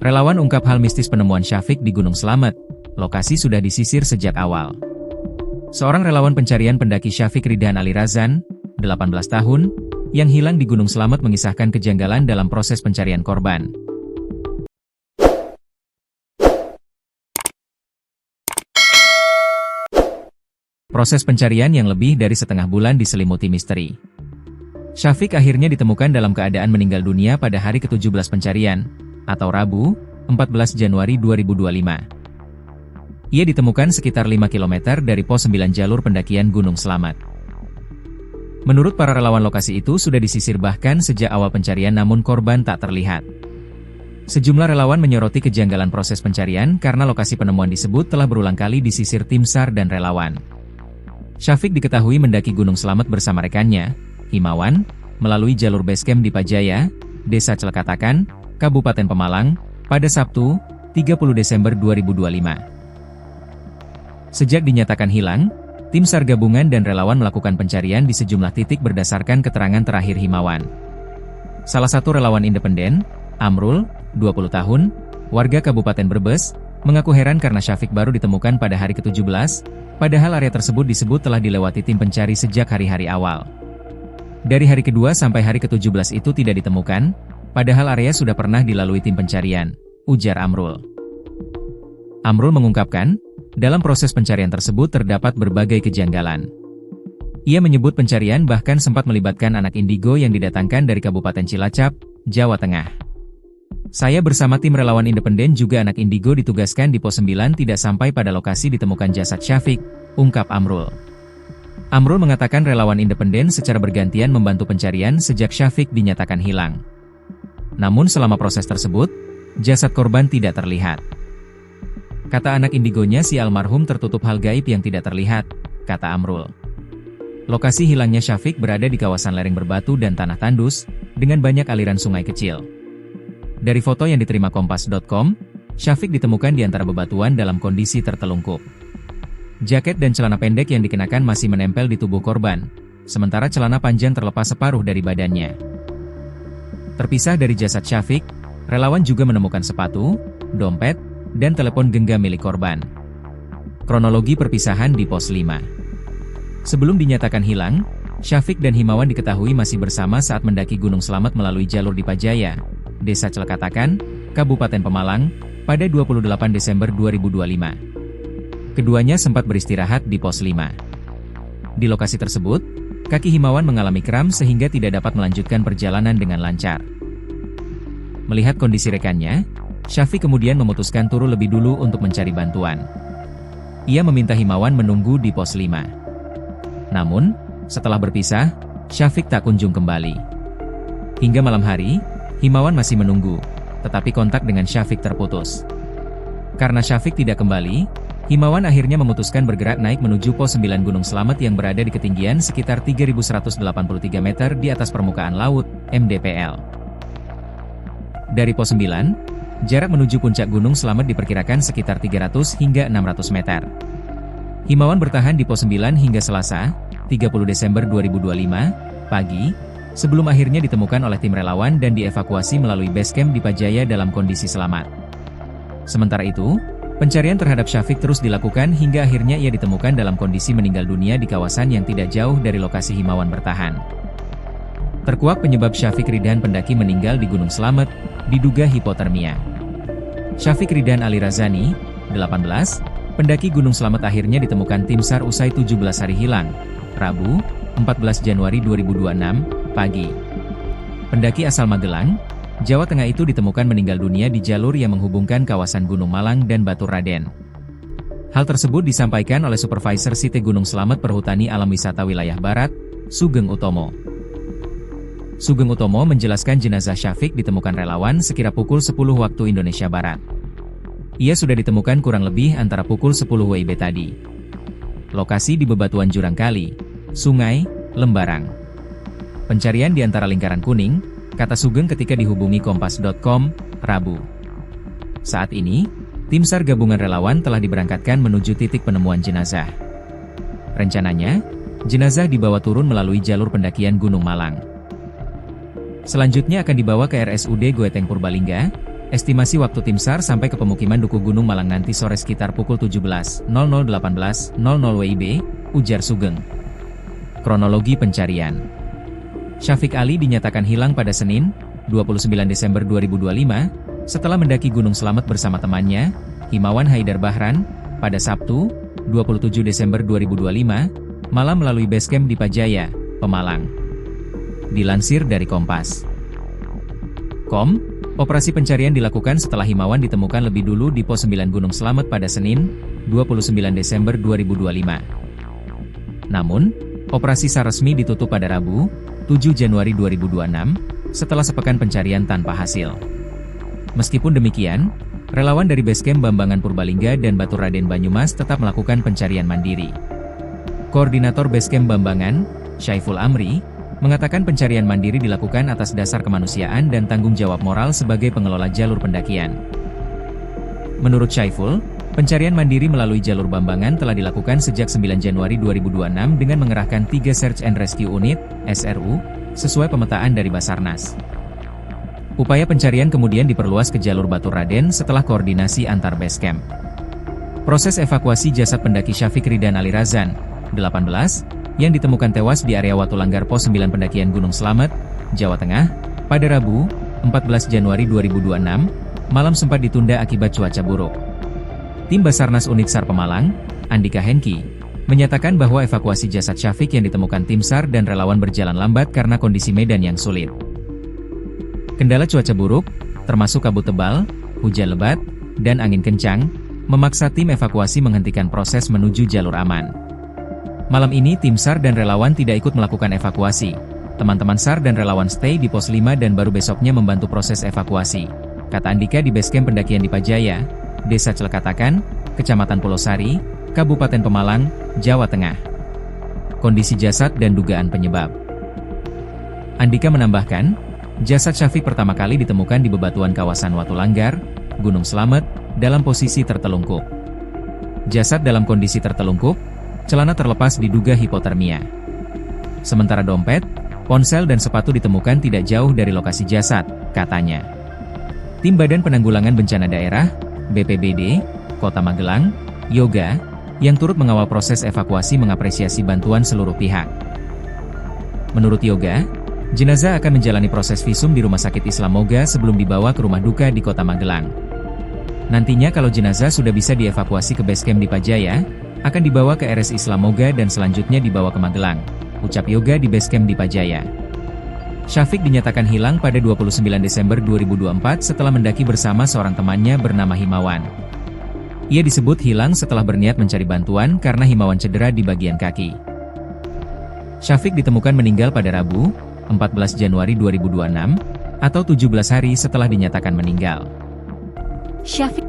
Relawan ungkap hal mistis penemuan Syafiq di Gunung Slamet. Lokasi sudah disisir sejak awal. Seorang relawan pencarian pendaki Syafiq Ridhan Ali Razan, 18 tahun, yang hilang di Gunung Slamet mengisahkan kejanggalan dalam proses pencarian korban. Proses pencarian yang lebih dari setengah bulan diselimuti misteri. Syafiq akhirnya ditemukan dalam keadaan meninggal dunia pada hari ke-17 pencarian, atau Rabu, 14 Januari 2025. Ia ditemukan sekitar 5 km dari pos 9 jalur pendakian Gunung Slamet. Menurut para relawan, lokasi itu sudah disisir bahkan sejak awal pencarian, namun korban tak terlihat. Sejumlah relawan menyoroti kejanggalan proses pencarian karena lokasi penemuan disebut telah berulang kali disisir tim SAR dan relawan. Syafiq diketahui mendaki Gunung Slamet bersama rekannya, Himawan, melalui jalur basecamp di Pajaya, Desa Celekatakan, Kabupaten Pemalang, pada Sabtu, 30 Desember 2025. Sejak dinyatakan hilang, tim SAR gabungan dan relawan melakukan pencarian di sejumlah titik berdasarkan keterangan terakhir Himawan. Salah satu relawan independen, Amrul, 20 tahun, warga Kabupaten Brebes, mengaku heran karena Syafiq baru ditemukan pada hari ke-17, padahal area tersebut disebut telah dilewati tim pencari sejak hari-hari awal. Dari hari kedua sampai hari ke-17 itu tidak ditemukan, padahal area sudah pernah dilalui tim pencarian, ujar Amrul. Amrul mengungkapkan, dalam proses pencarian tersebut terdapat berbagai kejanggalan. Ia menyebut pencarian bahkan sempat melibatkan anak indigo yang didatangkan dari Kabupaten Cilacap, Jawa Tengah. Saya bersama tim relawan independen juga anak indigo ditugaskan di pos 9 tidak sampai pada lokasi ditemukan jasad Syafiq, ungkap Amrul. Amrul mengatakan relawan independen secara bergantian membantu pencarian sejak Syafiq dinyatakan hilang. Namun selama proses tersebut, jasad korban tidak terlihat. Kata anak indigonya, si almarhum tertutup hal gaib yang tidak terlihat, kata Amrul. Lokasi hilangnya Syafiq berada di kawasan lereng berbatu dan tanah tandus, dengan banyak aliran sungai kecil. Dari foto yang diterima Kompas.com, Syafiq ditemukan di antara bebatuan dalam kondisi tertelungkup. Jaket dan celana pendek yang dikenakan masih menempel di tubuh korban, sementara celana panjang terlepas separuh dari badannya. Terpisah dari jasad Syafiq, relawan juga menemukan sepatu, dompet, dan telepon genggam milik korban. Kronologi perpisahan di pos 5. Sebelum dinyatakan hilang, Syafiq dan Himawan diketahui masih bersama saat mendaki Gunung Slamet melalui jalur di Pajaya, Desa Celekatakan, Kabupaten Pemalang, pada 28 Desember 2025. Keduanya sempat beristirahat di pos 5. Di lokasi tersebut, kaki Himawan mengalami kram sehingga tidak dapat melanjutkan perjalanan dengan lancar. Melihat kondisi rekannya, Syafiq kemudian memutuskan turun lebih dulu untuk mencari bantuan. Ia meminta Himawan menunggu di pos 5. Namun, setelah berpisah, Syafiq tak kunjung kembali. Hingga malam hari, Himawan masih menunggu, tetapi kontak dengan Syafiq terputus. Karena Syafiq tidak kembali, Himawan akhirnya memutuskan bergerak naik menuju pos 9 Gunung Slamet yang berada di ketinggian sekitar 3.183 meter di atas permukaan laut, MDPL. Dari pos 9, jarak menuju puncak Gunung Slamet diperkirakan sekitar 300 hingga 600 meter. Himawan bertahan di pos 9 hingga Selasa, 30 Desember 2025, pagi, sebelum akhirnya ditemukan oleh tim relawan dan dievakuasi melalui basecamp di Pajaya dalam kondisi selamat. Sementara itu, pencarian terhadap Syafiq terus dilakukan hingga akhirnya ia ditemukan dalam kondisi meninggal dunia di kawasan yang tidak jauh dari lokasi Himawan bertahan. Terkuak penyebab Syafiq Ridhan pendaki meninggal di Gunung Slamet, diduga hipotermia. Syafiq Ridhan Ali Razani, 18, pendaki Gunung Slamet akhirnya ditemukan tim SAR usai 17 hari hilang, Rabu, 14 Januari 2026, pagi. Pendaki asal Magelang, Jawa Tengah itu ditemukan meninggal dunia di jalur yang menghubungkan kawasan Gunung Malang dan Batu Raden. Hal tersebut disampaikan oleh Supervisor Site Gunung Slamet Perhutani Alam Wisata Wilayah Barat, Sugeng Utomo. Sugeng Utomo menjelaskan jenazah Syafiq ditemukan relawan sekira pukul 10 waktu Indonesia Barat. Ia sudah ditemukan kurang lebih antara pukul 10 WIB tadi. Lokasi di bebatuan jurang kali, sungai, Lembarang. Pencarian di antara lingkaran kuning, kata Sugeng ketika dihubungi Kompas.com, Rabu. Saat ini, tim SAR gabungan relawan telah diberangkatkan menuju titik penemuan jenazah. Rencananya, jenazah dibawa turun melalui jalur pendakian Gunung Malang. Selanjutnya akan dibawa ke RSUD Goeteng Purbalingga, Estimasi waktu tim SAR sampai ke pemukiman Dukuh Gunung Malang nanti sore sekitar pukul 17.00-18.00 WIB, ujar Sugeng. Kronologi pencarian. Syafiq Ali dinyatakan hilang pada Senin, 29 Desember 2025, setelah mendaki Gunung Slamet bersama temannya, Himawan Haidar Bahran, pada Sabtu, 27 Desember 2025, malam melalui basecamp di Pajaya, Pemalang. Dilansir dari Kompas.com, operasi pencarian dilakukan setelah Himawan ditemukan lebih dulu di Pos 9 Gunung Slamet pada Senin, 29 Desember 2025. Namun, operasi SAR resmi ditutup pada Rabu, 7 Januari 2026, setelah sepekan pencarian tanpa hasil. Meskipun demikian, relawan dari Basecamp Bambangan Purbalingga dan Baturaden Banyumas tetap melakukan pencarian mandiri. Koordinator Basecamp Bambangan, Syaiful Amri, mengatakan pencarian mandiri dilakukan atas dasar kemanusiaan dan tanggung jawab moral sebagai pengelola jalur pendakian. Menurut Syaiful, pencarian mandiri melalui jalur Bambangan telah dilakukan sejak 9 Januari 2026 dengan mengerahkan 3 Search and Rescue Unit, SRU, sesuai pemetaan dari Basarnas. Upaya pencarian kemudian diperluas ke jalur Baturaden setelah koordinasi antar basecamp. Proses evakuasi jasad pendaki Syafiq Ridan Ali Razan, 18, yang ditemukan tewas di area Watulanggar Pos 9 Pendakian Gunung Slamet, Jawa Tengah, pada Rabu, 14 Januari 2026, malam sempat ditunda akibat cuaca buruk. Tim Basarnas Unit SAR Pemalang, Andika Henki, menyatakan bahwa evakuasi jasad Syafiq yang ditemukan tim SAR dan relawan berjalan lambat karena kondisi medan yang sulit. Kendala cuaca buruk, termasuk kabut tebal, hujan lebat, dan angin kencang, memaksa tim evakuasi menghentikan proses menuju jalur aman. Malam ini tim SAR dan relawan tidak ikut melakukan evakuasi. Teman-teman SAR dan relawan stay di Pos 5 dan baru besoknya membantu proses evakuasi, kata Andika di basecamp pendakian di Pajaya, Desa Celekatakan, Kecamatan Pulosari, Kabupaten Pemalang, Jawa Tengah. Kondisi jasad dan dugaan penyebab. Andika menambahkan, jasad Syafiq pertama kali ditemukan di bebatuan kawasan Watulanggar, Gunung Slamet, dalam posisi tertelungkup. Jasad dalam kondisi tertelungkup, celana terlepas diduga hipotermia. Sementara dompet, ponsel dan sepatu ditemukan tidak jauh dari lokasi jasad, katanya. Tim Badan Penanggulangan Bencana Daerah, BPBD, Kota Magelang, Yoga, yang turut mengawal proses evakuasi mengapresiasi bantuan seluruh pihak. Menurut Yoga, jenazah akan menjalani proses visum di Rumah Sakit Islam Moga sebelum dibawa ke rumah duka di Kota Magelang. Nantinya kalau jenazah sudah bisa dievakuasi ke basecamp di Pajaya, akan dibawa ke RS Islam Moga dan selanjutnya dibawa ke Magelang, ucap Yoga di basecamp di Pajaya. Syafiq dinyatakan hilang pada 29 Desember 2024 setelah mendaki bersama seorang temannya bernama Himawan. Ia disebut hilang setelah berniat mencari bantuan karena Himawan cedera di bagian kaki. Syafiq ditemukan meninggal pada Rabu, 14 Januari 2026, atau 17 hari setelah dinyatakan meninggal. Syafiq